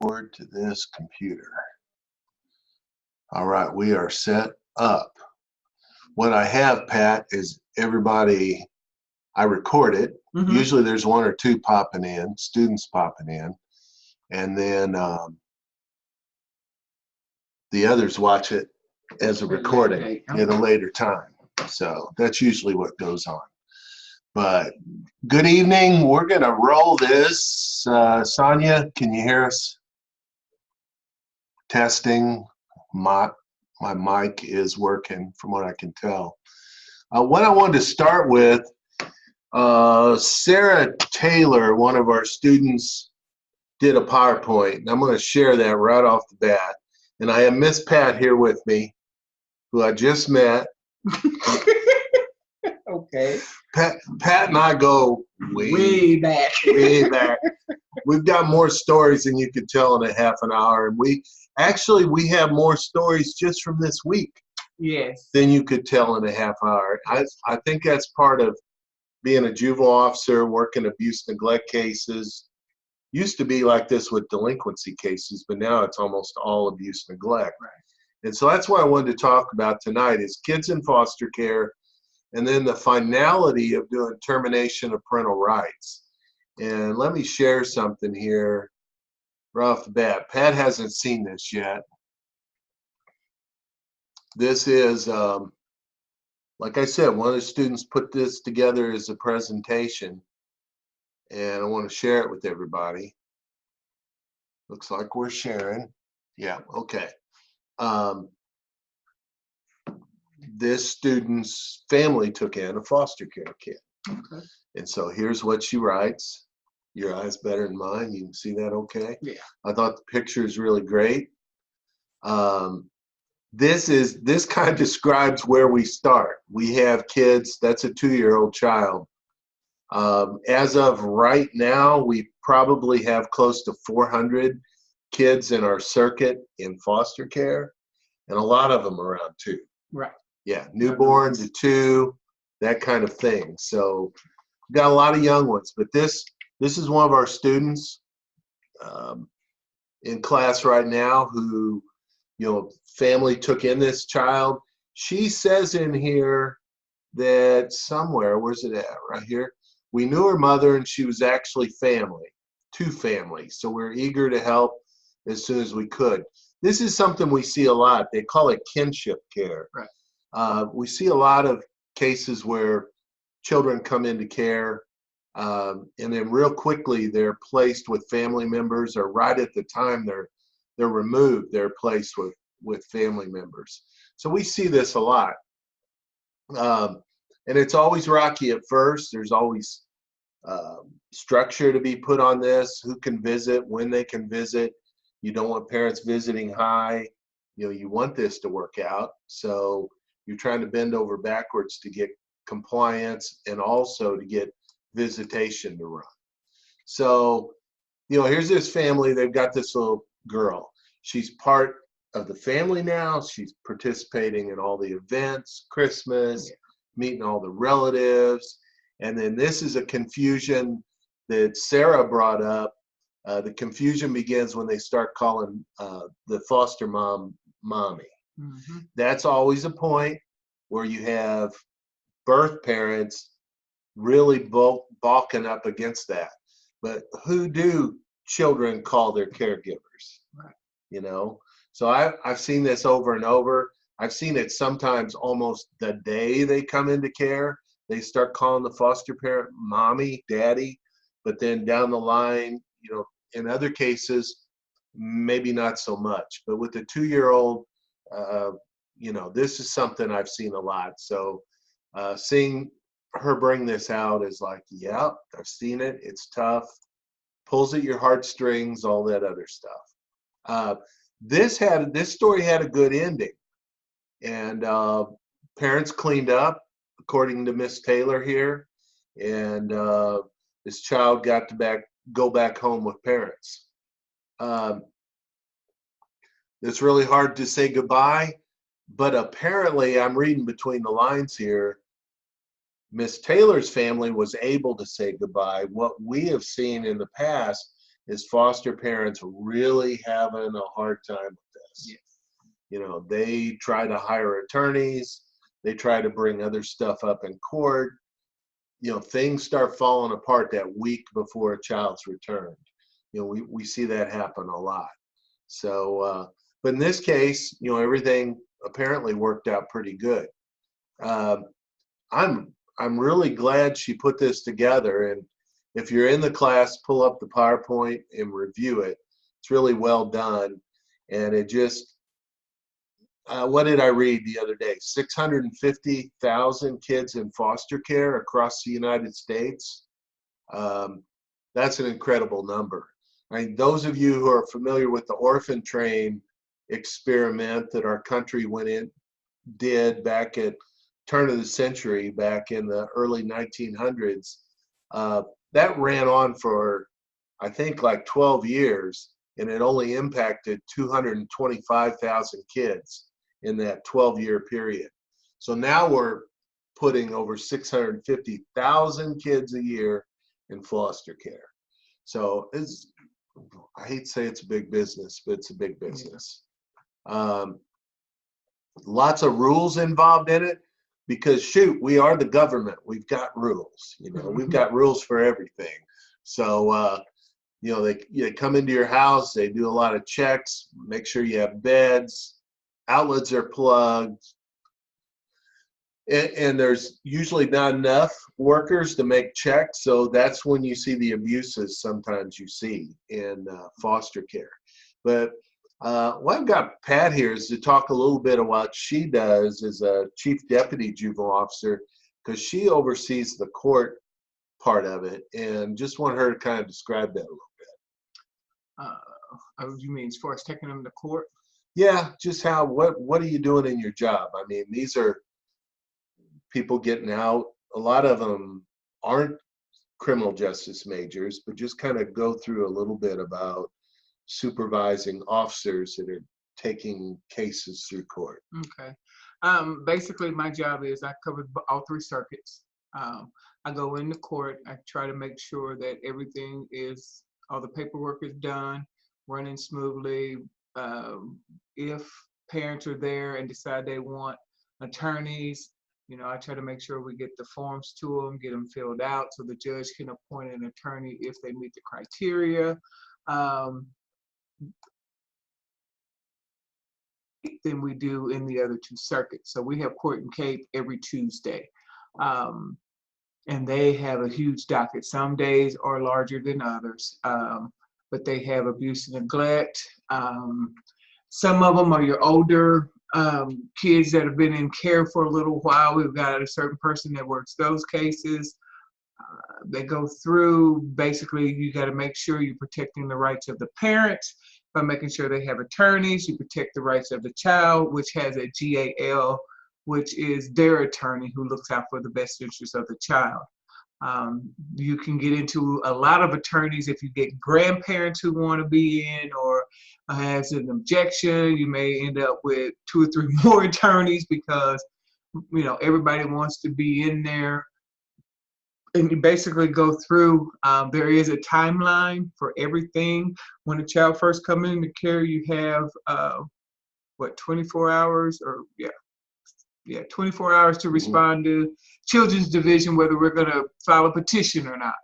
Forward to this computer. All right, we are set up. What I have, Pat, is everybody, I record it. Usually there's one or two popping in, students popping in, and then the others watch it as a recording at a later time. So that's usually what goes on. But good evening. We're going to roll this. Sonia, can you hear us? Testing. My mic is working from what I can tell. What I wanted to start with, Sarah Taylor, one of our students, did a PowerPoint. And I'm going to share that right off the bat. And I have Miss Pat here with me, who I just met. Okay. Pat and I go way back. Way back. We've got more stories than you could tell in a half an hour. And we have more stories just from this week. Yes. Than you could tell in a half hour. I think that's part of being a juvenile officer, working abuse neglect cases. Used to be like this with delinquency cases, but now it's almost all abuse neglect. Right. And so that's what I wanted to talk about tonight is kids in foster care, and then the finality of doing termination of parental rights. And let me share something here right off the bat. Pat hasn't seen this yet. This is, like I said, one of the students put this together as a presentation, and I want to share it with everybody. Looks like we're sharing. Yeah, okay. This student's family took in a foster care kid. Okay. And so here's what she writes. Your eyes better than mine. You can see that okay? Yeah. I thought the picture is really great. This kind of describes where we start. We have kids, that's a 2-year-old child. As of right now, we probably have close to 400 kids in our circuit in foster care, and a lot of them around 2. Right. Yeah, newborn to 2, that kind of thing. So we've got a lot of young ones, but this is one of our students in class right now who, family took in this child. She says in here that somewhere, where's it at? Right here. We knew her mother and she was actually family, 2 families. So we're eager to help as soon as we could. This is something we see a lot. They call it kinship care. Right. We see a lot of cases where children come into care and then real quickly they're placed with family members, or right at the time they're removed, they're placed with family members. So we see this a lot. And it's always rocky at first. There's always structure to be put on this, who can visit, when they can visit. You don't want parents visiting high. You want this to work out. So you're trying to bend over backwards to get compliance and also to get visitation to run. So, here's this family. They've got this little girl. She's part of the family now. She's participating in all the events, Christmas, meeting all the relatives. And then this is a confusion that Sarah brought up. The confusion begins when they start calling the foster mom mommy. Mm-hmm. That's always a point where you have birth parents really balking up against that. But who do children call their caregivers? Right. So I've seen this over and over. I've seen it sometimes almost the day they come into care. They start calling the foster parent mommy, daddy, but then down the line, in other cases, maybe not so much. But with the 2-year-old, this is something I've seen a lot. So seeing her bring this out is like, yeah, I've seen it. It's tough. Pulls at your heartstrings, all that other stuff. This story had a good ending, and parents cleaned up, according to Miss Taylor here, and this child got to go back home with parents. It's really hard to say goodbye, but apparently, I'm reading between the lines here, Miss Taylor's family was able to say goodbye. What we have seen in the past is foster parents really having a hard time with this. Yes. You know, they try to hire attorneys, they try to bring other stuff up in court. You know, things start falling apart that week before a child's returned. You know, we see that happen a lot. So, but in this case, you know, everything apparently worked out pretty good. Uh, I'm really glad she put this together. And if you're in the class, pull up the PowerPoint and review it. It's really well done. And it just, what did I read the other day? 650,000 kids in foster care across the United States. That's an incredible number. I mean, those of you who are familiar with the orphan train experiment that our country did back at turn of the century, back in the early 1900s, that ran on for, I think, like 12 years, and it only impacted 225,000 kids in that 12-year period. So now we're putting over 650,000 kids a year in foster care. So I hate to say it's a big business, but it's a big business. Lots of rules involved in it because, shoot, we are the government. We've got rules. You know, we've got rules for everything. So, you know, they come into your house, they do a lot of checks, make sure you have beds, outlets are plugged, and there's usually not enough workers to make checks, so that's when you see the abuses sometimes you see in foster care. But what I've got Pat here is to talk a little bit about what she does as a chief deputy juvenile officer, because she oversees the court part of it, and just want her to kind of describe that a little bit. You mean as far as taking them to court? Yeah, just what are you doing in your job? I mean, these are people getting out. A lot of them aren't criminal justice majors, but just kind of go through a little bit about supervising officers that are taking cases through court. Okay. Basically, my job is I cover all three circuits. I go into court. I try to make sure that all the paperwork is done, running smoothly. If parents are there and decide they want attorneys, you know, I try to make sure we get the forms to them, get them filled out so the judge can appoint an attorney if they meet the criteria. Than we do in the other two circuits. So we have court in Cape every Tuesday. And they have a huge docket. Some days are larger than others, but they have abuse and neglect. Some of them are your older kids that have been in care for a little while. We've got a certain person that works those cases. They go through, basically, you got to make sure you're protecting the rights of the parents by making sure they have attorneys. You protect the rights of the child, which has a GAL, which is their attorney who looks out for the best interests of the child. You can get into a lot of attorneys if you get grandparents who want to be in or has an objection. You may end up with 2 or 3 more attorneys because, you know, everybody wants to be in there. And you basically go through, there is a timeline for everything. When a child first comes into care, you have, 24 hours or, 24 hours to respond to Children's Division, whether we're going to file a petition or not.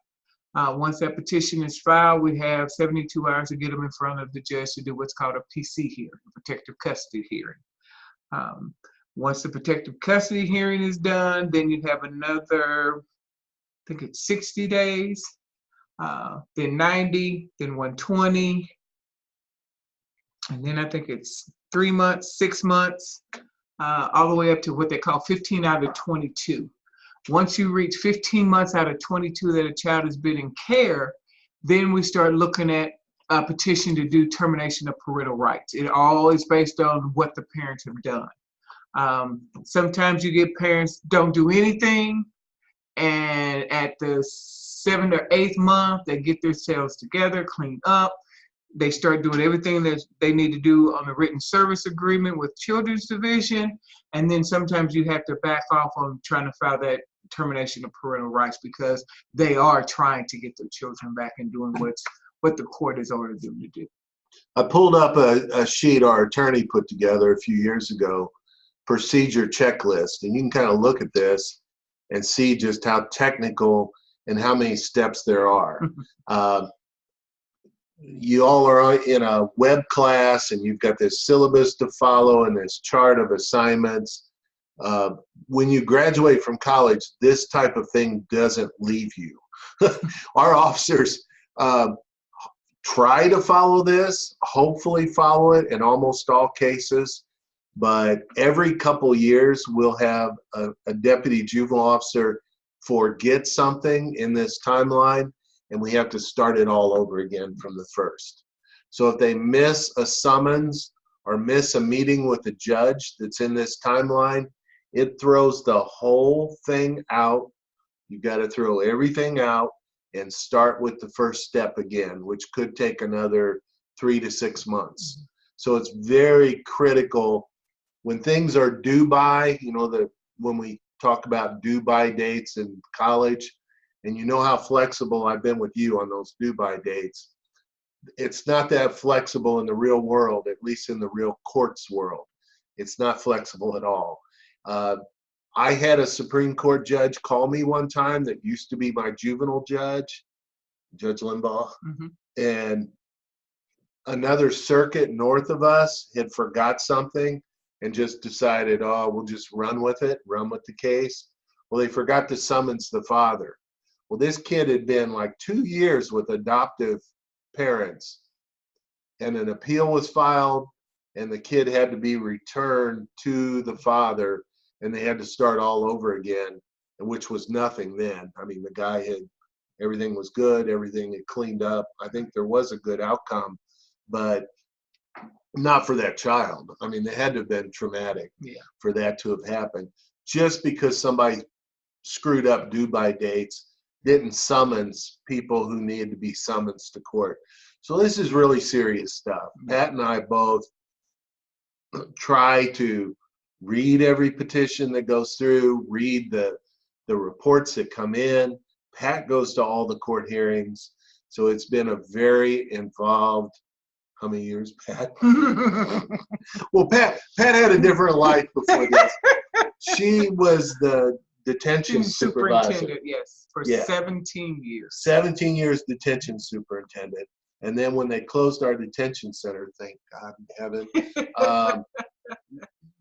Once that petition is filed, we have 72 hours to get them in front of the judge to do what's called a PC hearing, a protective custody hearing. Once the protective custody hearing is done, then you have another, I think it's 60 days, then 90, then 120, and then I think it's 3 months, 6 months, all the way up to what they call 15 out of 22. Once you reach 15 months out of 22 that a child has been in care, then we start looking at a petition to do termination of parental rights. It all is based on what the parents have done. Sometimes you get parents don't do anything, and at the 7th or 8th month, they get themselves together, clean up. They start doing everything that they need to do on the written service agreement with Children's Division. And then sometimes you have to back off on trying to file that termination of parental rights because they are trying to get their children back and doing what the court has ordered them to do. I pulled up a sheet our attorney put together a few years ago, procedure checklist, and you can kind of look at this and see just how technical and how many steps there are. You all are in a web class, and you've got this syllabus to follow and this chart of assignments. When you graduate from college, this type of thing doesn't leave you. Our officers try to follow this, hopefully follow it in almost all cases, but every couple years we'll have a deputy juvenile officer forget something in this timeline, and we have to start it all over again from the first. So if they miss a summons or miss a meeting with a judge that's in this timeline, it throws the whole thing out. You've got to throw everything out and start with the first step again, which could take another 3 to 6 months. So it's very critical when things are due by, when we talk about due by dates in college, and you know how flexible I've been with you on those due by dates. It's not that flexible in the real world, at least in the real courts world. It's not flexible at all. I had a Supreme Court judge call me one time that used to be my juvenile judge, Judge Limbaugh, and another circuit north of us had forgot something and just decided, oh, we'll just run with it, run with the case. Well, they forgot to summons the father. Well, this kid had been like 2 years with adoptive parents, and an appeal was filed, and the kid had to be returned to the father, and they had to start all over again, which was nothing then. I mean, the guy had, everything was good, everything had cleaned up. I think there was a good outcome, but not for that child. I mean, they had to have been traumatic for that to have happened. Just because somebody screwed up due by dates didn't summons people who needed to be summoned to court. So this is really serious stuff. Pat and I both try to read every petition that goes through, read the reports that come in. Pat goes to all the court hearings. So it's been a very involved, how many years, Pat? Well, Pat had a different life before this. She was the detention supervisor. Yes, for 17 years. 17 years detention superintendent. And then when they closed our detention center, thank God in heaven,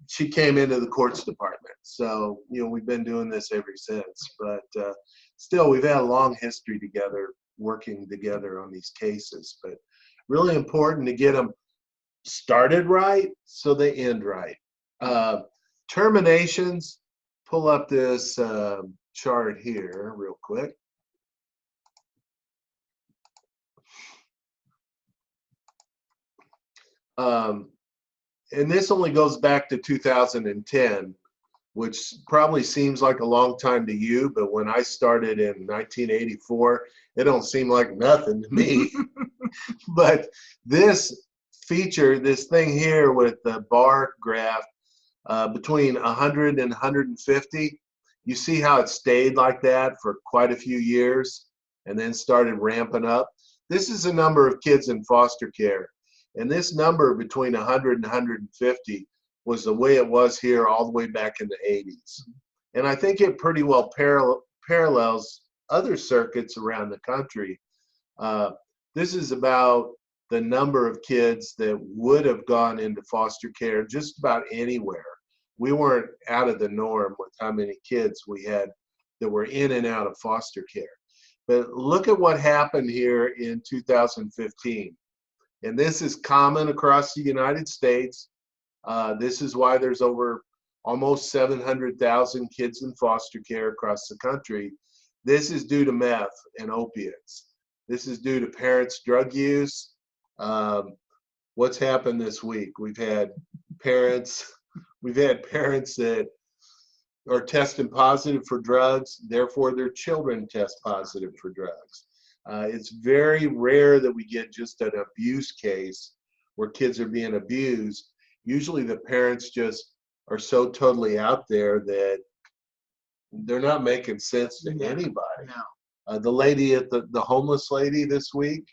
she came into the courts department. So, we've been doing this ever since. But still, we've had a long history together, working together on these cases. But really important to get them started right so they end right. Terminations, pull up this chart here real quick. And this only goes back to 2010, which probably seems like a long time to you, but when I started in 1984, it don't seem like nothing to me. But this feature, this thing here with the bar graph between 100 and 150, you see how it stayed like that for quite a few years and then started ramping up. This is the number of kids in foster care. And this number between 100 and 150 was the way it was here all the way back in the 80s. And I think it pretty well parallels other circuits around the country. This is about the number of kids that would have gone into foster care just about anywhere. We weren't out of the norm with how many kids we had that were in and out of foster care. But look at what happened here in 2015. And this is common across the United States. This is why there's over almost 700,000 kids in foster care across the country. This is due to meth and opiates. This is due to parents' drug use. What's happened this week? We've had parents that are testing positive for drugs, therefore their children test positive for drugs. It's very rare that we get just an abuse case where kids are being abused. Usually the parents just are so totally out there that they're not making sense to anybody. No. The lady at the homeless lady this week,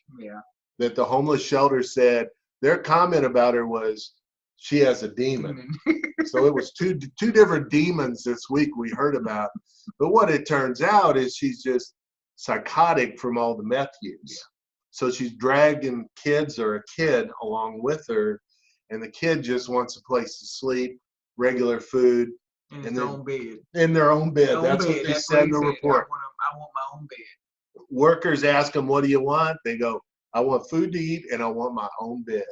that the homeless shelter said their comment about her was she has a demon. So it was two different demons this week we heard about. But what it turns out is she's just psychotic from all the meth use. Yeah. So she's dragging kids or a kid along with her, and the kid just wants a place to sleep, regular food, in his own bed. In their own bed. Own That's bed. what they That's said in he the said. report. I want my own bed. Workers ask them, what do you want? They go, I want food to eat and I want my own bed.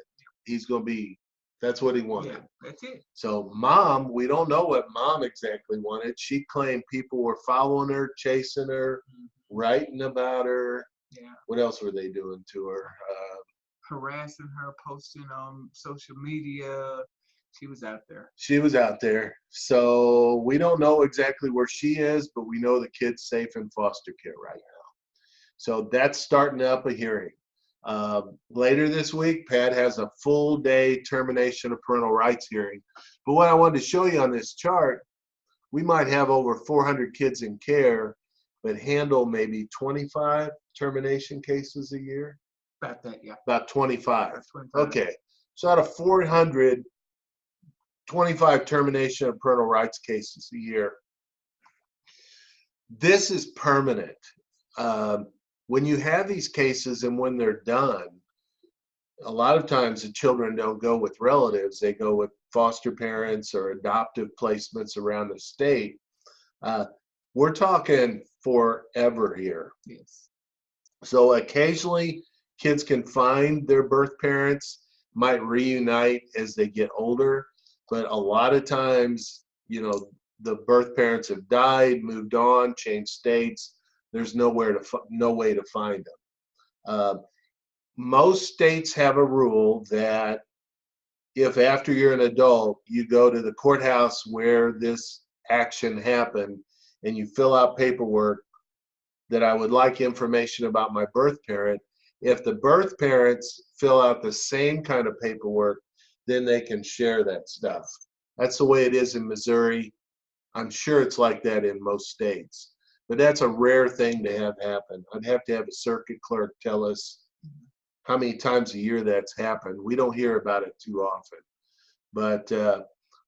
He's going to be, that's what he wanted. Yeah, that's it. So mom, we don't know what mom exactly wanted. She claimed people were following her, chasing her, writing about her. Yeah. What else were they doing to her? Harassing her, posting on social media. She was out there. She was out there. So we don't know exactly where she is, but we know the kid's safe in foster care right now. So that's starting up a hearing. Later this week, Pat has a full day termination of parental rights hearing. But what I wanted to show you on this chart, we might have over 400 kids in care, but handle maybe 25 termination cases a year. About that, yeah. About 25. 25. Okay. So out of 400, 25 termination of parental rights cases a year. This is permanent. When you have these cases and when they're done, a lot of times the children don't go with relatives. They go with foster parents or adoptive placements around the state. We're talking forever here. Yes. So occasionally kids can find their birth parents, might reunite as they get older, but a lot of times, you know, the birth parents have died, moved on, changed states. There's no way to find them. Most states have a rule that if after you're an adult, you go to the courthouse where this action happened and you fill out paperwork that I would like information about my birth parent, if the birth parents fill out the same kind of paperwork, then they can share that stuff. That's the way it is in Missouri. I'm sure it's like that in most states. But that's a rare thing to have happen. I'd have to have a circuit clerk tell us how many times a year that's happened. We don't hear about it too often. But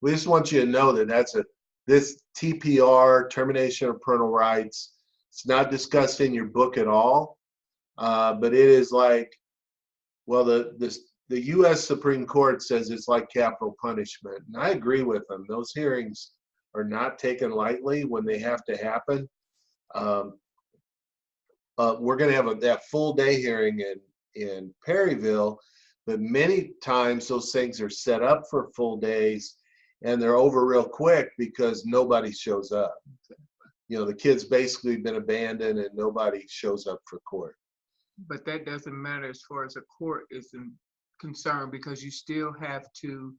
we just want you to know that this TPR, termination of parental rights, it's not discussed in your book at all. But it is like, well, the U.S. Supreme Court says it's like capital punishment. And I agree with them. Those hearings are not taken lightly when they have to happen. We're going to have that full day hearing in Perryville, but many times those things are set up for full days and they're over real quick because nobody shows up. You know, the kid's basically been abandoned and nobody shows up for court. But that doesn't matter as far as a court is concerned, because you still have to,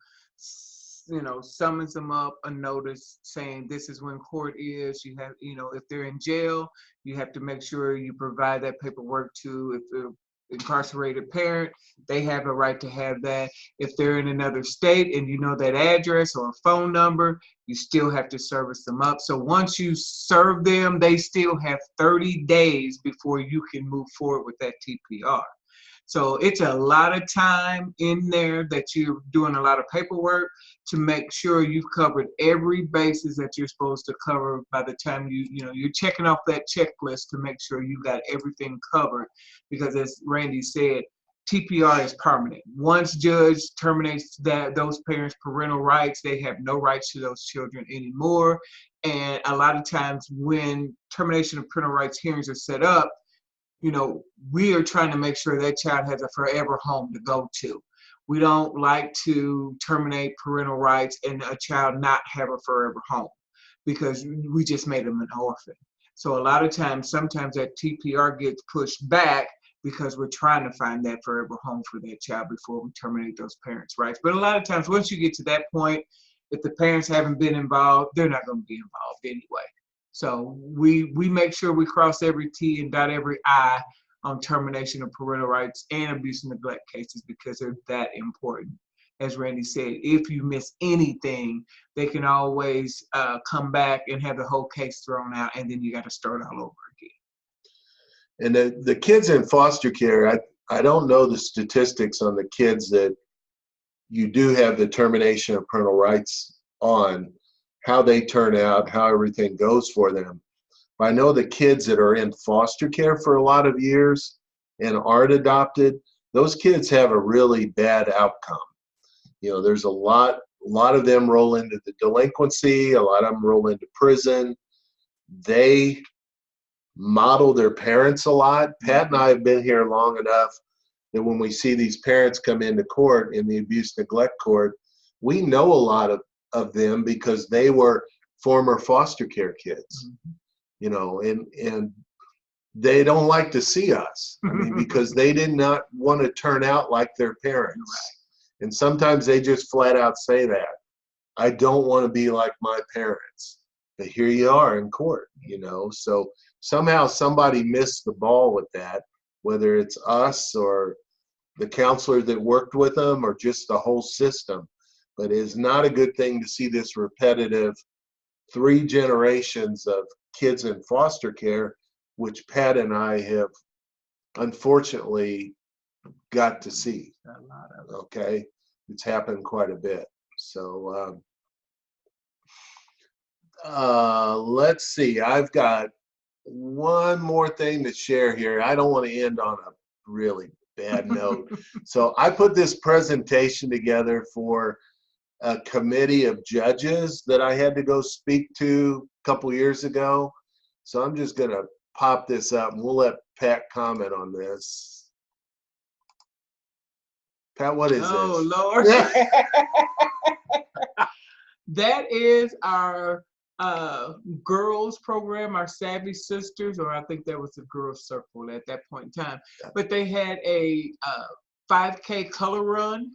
you know, summons them up a notice saying this is when court is. You have, you know, if they're in jail, you have to make sure you provide that paperwork to, if they're incarcerated parent, they have a right to have that. If they're in another state and you know that address or a phone number, you still have to service them up. So once you serve them, they still have 30 days before you can move forward with that TPR. So it's a lot of time in there that you're doing a lot of paperwork to make sure you've covered every basis that you're supposed to cover by the time you're checking off that checklist to make sure you got everything covered. Because as Randy said, TPR is permanent. Once judge terminates those parents' parental rights, they have no rights to those children anymore. And a lot of times when termination of parental rights hearings are set up, you know, we are trying to make sure that child has a forever home to go to. We don't like to terminate parental rights and a child not have a forever home because we just made them an orphan. So a lot of times, sometimes that TPR gets pushed back because we're trying to find that forever home for that child before we terminate those parents' rights. But a lot of times, once you get to that point, if the parents haven't been involved, they're not going to be involved anyway. So we make sure we cross every T and dot every I on termination of parental rights and abuse and neglect cases because they're that important. As Randy said, if you miss anything, they can always come back and have the whole case thrown out, and then you got to start all over again. And the kids in foster care, I don't know the statistics on the kids that you do have the termination of parental rights on, how they turn out, how everything goes for them. But I know the kids that are in foster care for a lot of years and aren't adopted, those kids have a really bad outcome. You know, there's a lot of them roll into the delinquency, a lot of them roll into prison. They model their parents a lot. Pat and I have been here long enough that when we see these parents come into court in the abuse neglect court, we know a lot of them because they were former foster care kids, you know, and they don't like to see us. I mean, because they did not want to turn out like their parents. Right. And sometimes they just flat out say that. I don't want to be like my parents. But here you are in court, you know. So somehow somebody missed the ball with that, whether it's us or the counselor that worked with them or just the whole system. But it is not a good thing to see this repetitive 3 generations of kids in foster care, which Pat and I have unfortunately got to see. A lot of it. Okay, it's happened quite a bit. So let's see. I've got one more thing to share here. I don't want to end on a really bad note. So I put this presentation together for a committee of judges that I had to go speak to a couple years ago. So I'm just going to pop this up and we'll let Pat comment on this. Pat, what is this? Oh, Lord. That is our girls program, our Savvy Sisters, or I think that was the girls circle at that point in time. But they had a 5K color run.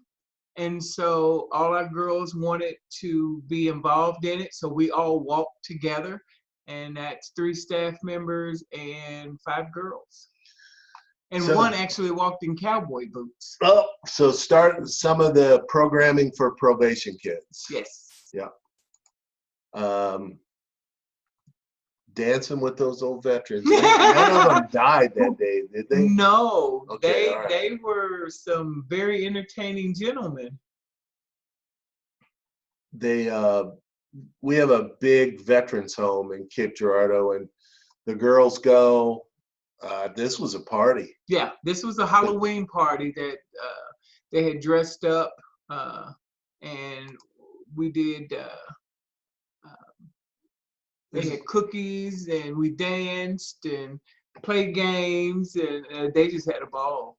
And so all our girls wanted to be involved in it. So we all walked together, and that's 3 staff members and 5 girls. And so, one actually walked in cowboy boots. Oh, so start some of the programming for probation kids. Yes. Yeah. Dancing with those old veterans. None of them died that day, did they? No. Okay, they were some very entertaining gentlemen. We have a big veterans home in Cape Girardeau, and the girls go. This was a party. Yeah, this was a Halloween party that they had dressed up, and we did. They had cookies, and we danced and played games, and they just had a ball.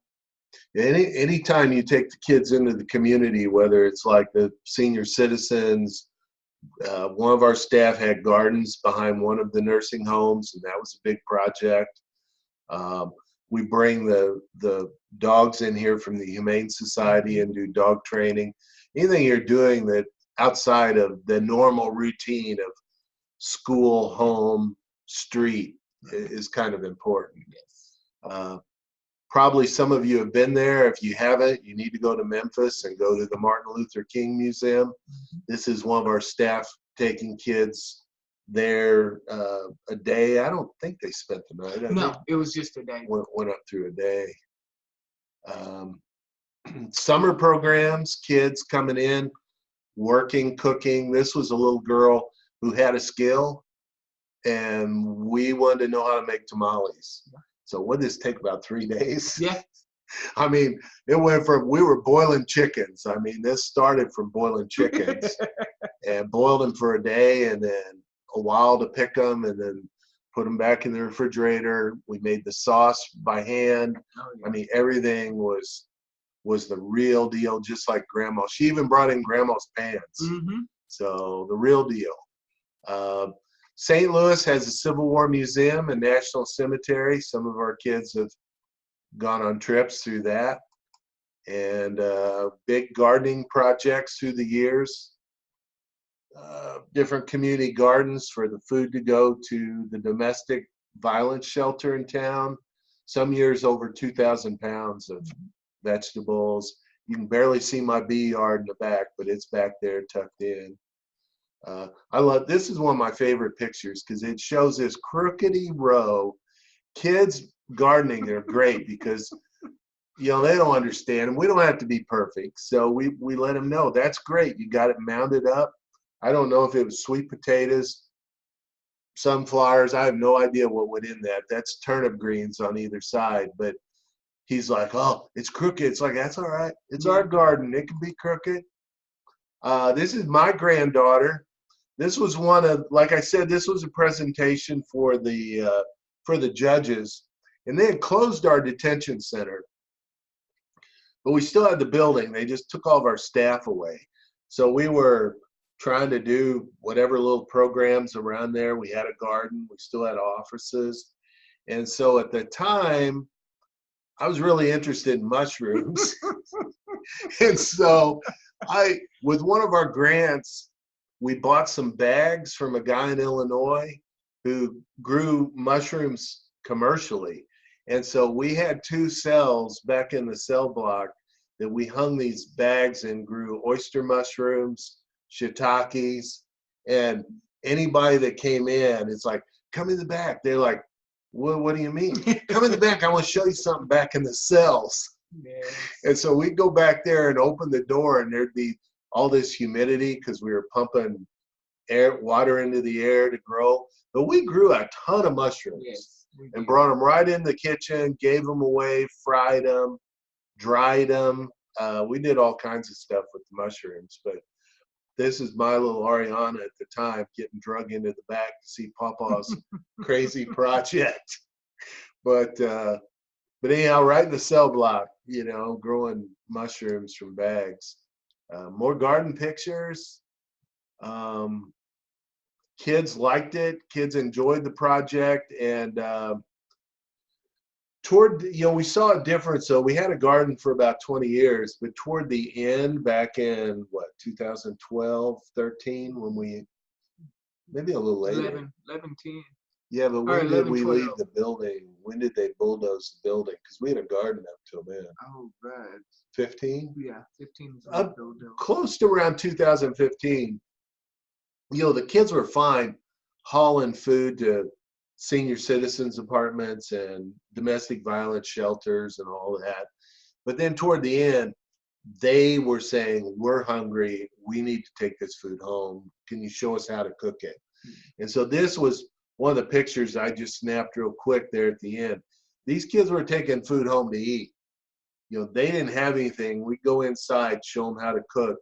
Anytime you take the kids into the community, whether it's like the senior citizens, one of our staff had gardens behind one of the nursing homes, and that was a big project. We bring the dogs in here from the Humane Society and do dog training. Anything you're doing that outside of the normal routine of school, home, street is kind of important. Yes. Probably some of you have been there. If you haven't, you need to go to Memphis and go to the Martin Luther King Museum. This is one of our staff taking kids there a day. I don't think they spent the night. No, it was just a day. Went up through a day. Summer programs, kids coming in, working, cooking. This was a little girl who had a skill, and we wanted to know how to make tamales. So what did this take, about 3 days? Yeah. I mean, it went from, we were boiling chickens. I mean, this started from boiling chickens and boiled them for a day, and then a while to pick them, and then put them back in the refrigerator. We made the sauce by hand. Oh, yeah. I mean, everything was the real deal, just like Grandma. She even brought in Grandma's pants. Mm-hmm. So the real deal. St. Louis has a Civil War museum and National Cemetery. Some of our kids have gone on trips through that. And big gardening projects through the years. Different community gardens for the food to go to the domestic violence shelter in town. Some years over 2,000 pounds of vegetables. You can barely see my bee yard in the back, but it's back there tucked in. I love, this is one of my favorite pictures because it shows this crookedy row. Kids gardening are great because you know, they don't understand, and we don't have to be perfect. So we let them know that's great. You got it mounded up. I don't know if it was sweet potatoes, sunflowers. I have no idea what went in that. That's turnip greens on either side. But he's like, oh, it's crooked. It's like, that's all right. It's our garden. It can be crooked. This is my granddaughter. This was one of, like I said, this was a presentation for the judges, and they had closed our detention center, but we still had the building. They just took all of our staff away. So we were trying to do whatever little programs around there. We had a garden. We still had offices. And so at the time, I was really interested in mushrooms. And so with one of our grants, we bought some bags from a guy in Illinois who grew mushrooms commercially. And so we had 2 cells back in the cell block that we hung these bags and grew oyster mushrooms, shiitakes, and anybody that came in, it's like, come in the back. They're like, what do you mean? Come in the back. I want to show you something back in the cells. Yes. And so we'd go back there and open the door, and there'd be all this humidity because we were pumping water into the air to grow. But we grew a ton of mushrooms. Yes, and brought them right in the kitchen, gave them away, fried them, dried them. We did all kinds of stuff with the mushrooms. But this is my little Ariana at the time getting drug into the back to see Papa's crazy project. But anyhow, right in the cell block, you know, growing mushrooms from bags. More garden pictures. Kids liked it. Kids enjoyed the project. And we saw a difference. So we had a garden for about 20 years, but toward the end, back in 2012, 13, when maybe a little later. 11, 10. Yeah, but when 11, did we 12. leave the building? When did they bulldoze the building? Because we had a garden up till then. Oh, God. 15? Yeah, 15 was close to around 2015. You know, the kids were fine hauling food to senior citizens apartments and domestic violence shelters and all of that. But then toward the end, they were saying, we're hungry. We need to take this food home. Can you show us how to cook it? And so this was one of the pictures I just snapped real quick there at the end. These kids were taking food home to eat. You know, they didn't have anything. We'd go inside, show them how to cook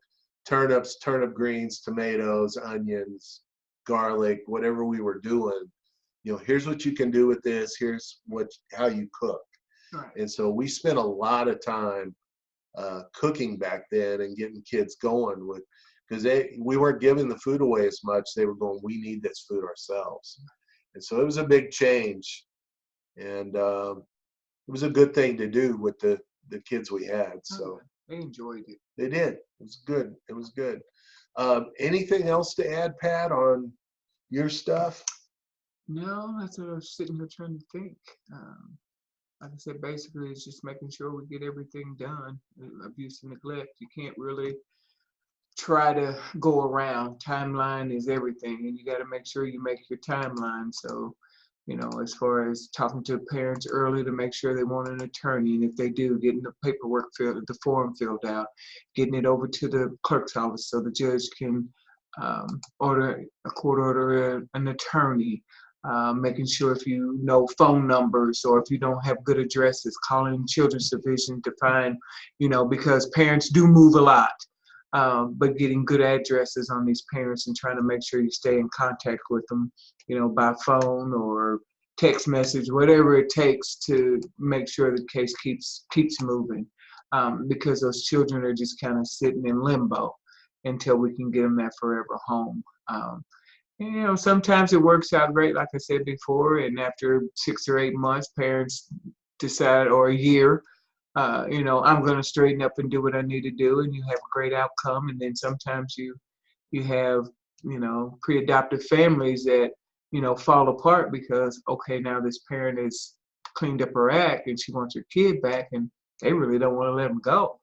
turnips, turnip greens, tomatoes, onions, garlic, whatever we were doing. You know, here's what you can do with this. Here's how you cook. Right. And so we spent a lot of time cooking back then and getting kids going with, because we weren't giving the food away as much. They were going, we need this food ourselves. And so it was a big change. And it was a good thing to do with the kids we had. So they enjoyed it. They did. It was good. It was good. Anything else to add, Pat, on your stuff? No, that's what I was sitting here trying to think. Like I said, basically, it's just making sure we get everything done. Abuse and neglect, you can't really try to go around. Timeline is everything, and you got to make sure you make your timeline. So, you know, as far as talking to parents early to make sure they want an attorney, and if they do, getting the paperwork the form filled out, getting it over to the clerk's office so the judge can court order an attorney. Making sure if you know phone numbers or if you don't have good addresses, calling Children's Division to find, you know, because parents do move a lot, but getting good addresses on these parents and trying to make sure you stay in contact with them, you know, by phone or text message, whatever it takes to make sure the case keeps moving, because those children are just kind of sitting in limbo until we can get them that forever home. You know, sometimes it works out great, like I said before, and after 6 or 8 months, parents decide, or a year, you know, I'm going to straighten up and do what I need to do, and you have a great outcome. And then sometimes you have, you know, pre-adoptive families that, you know, fall apart because, okay, now this parent has cleaned up her act and she wants her kid back, and they really don't want to let them go.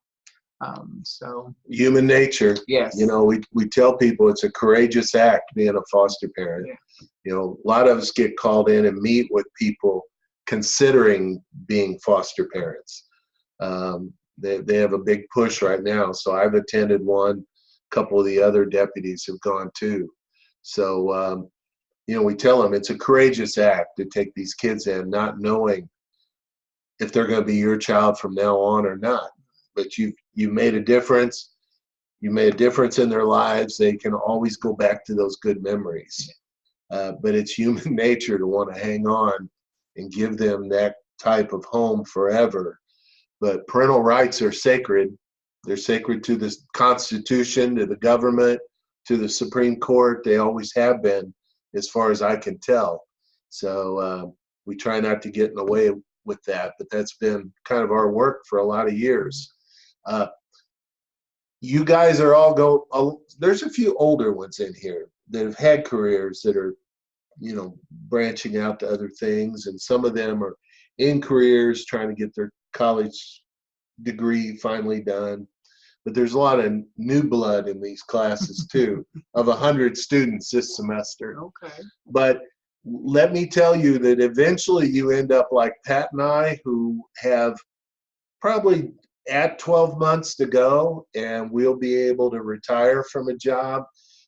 So human nature. Yes. You know, we tell people it's a courageous act being a foster parent. Yeah. You know, a lot of us get called in and meet with people considering being foster parents. They have a big push right now. So I've attended one. A couple of the other deputies have gone too. So, we tell them it's a courageous act to take these kids in, not knowing if they're going to be your child from now on or not. But you made a difference. You made a difference in their lives. They can always go back to those good memories. But it's human nature to want to hang on and give them that type of home forever. But parental rights are sacred. They're sacred to the Constitution, to the government, to the Supreme Court. They always have been, as far as I can tell. So we try not to get in the way with that, but that's been kind of our work for a lot of years. You guys are all there's a few older ones in here that have had careers that are, branching out to other things, and some of them are in careers trying to get their college degree finally done. But there's a lot of new blood in these classes too, of 100 students this semester. Okay. But let me tell you that eventually you end up like Pat and I, who have probably at 12 months to go, and we'll be able to retire from a job,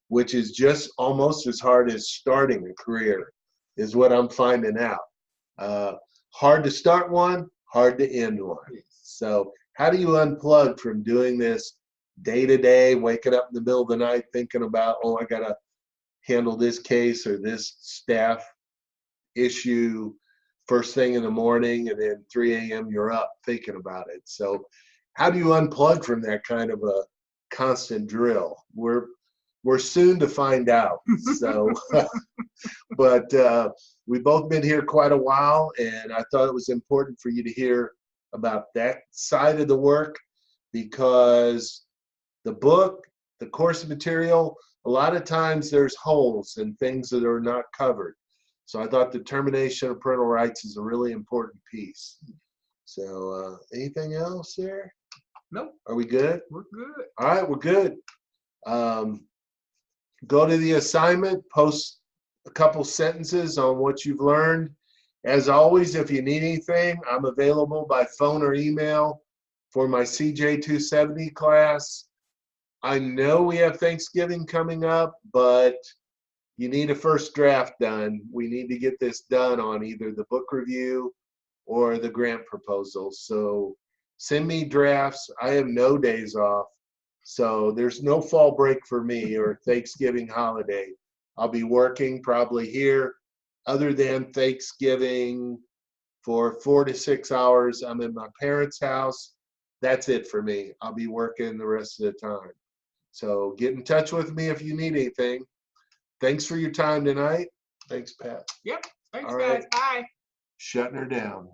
which is just almost as hard as starting a career, is what I'm finding out. Hard to start one, hard to end one. So how do you unplug from doing this day to day, waking up in the middle of the night thinking about, oh, I got to handle this case or this staff issue first thing in the morning, and then 3 a.m. you're up thinking about it. So how do you unplug from that kind of a constant drill? We're soon to find out. So, but we've both been here quite a while, and I thought it was important for you to hear about that side of the work, because the book, the course material, a lot of times there's holes and things that are not covered. So I thought the termination of parental rights is a really important piece. So anything else there? Nope. Are we good? We're good. All right, we're good. Go to the assignment, post a couple sentences on what you've learned. As always, if you need anything, I'm available by phone or email for my CJ 270 class. I know we have Thanksgiving coming up, but you need a first draft done. We need to get this done on either the book review or the grant proposal. So send me drafts. I have no days off. So there's no fall break for me or Thanksgiving holiday. I'll be working probably here, other than Thanksgiving, for 4 to 6 hours. I'm in my parents' house. That's it for me. I'll be working the rest of the time. So get in touch with me if you need anything. Thanks for your time tonight. Thanks, Pat. Yep. Thanks, All guys. right. Bye. Shutting her down.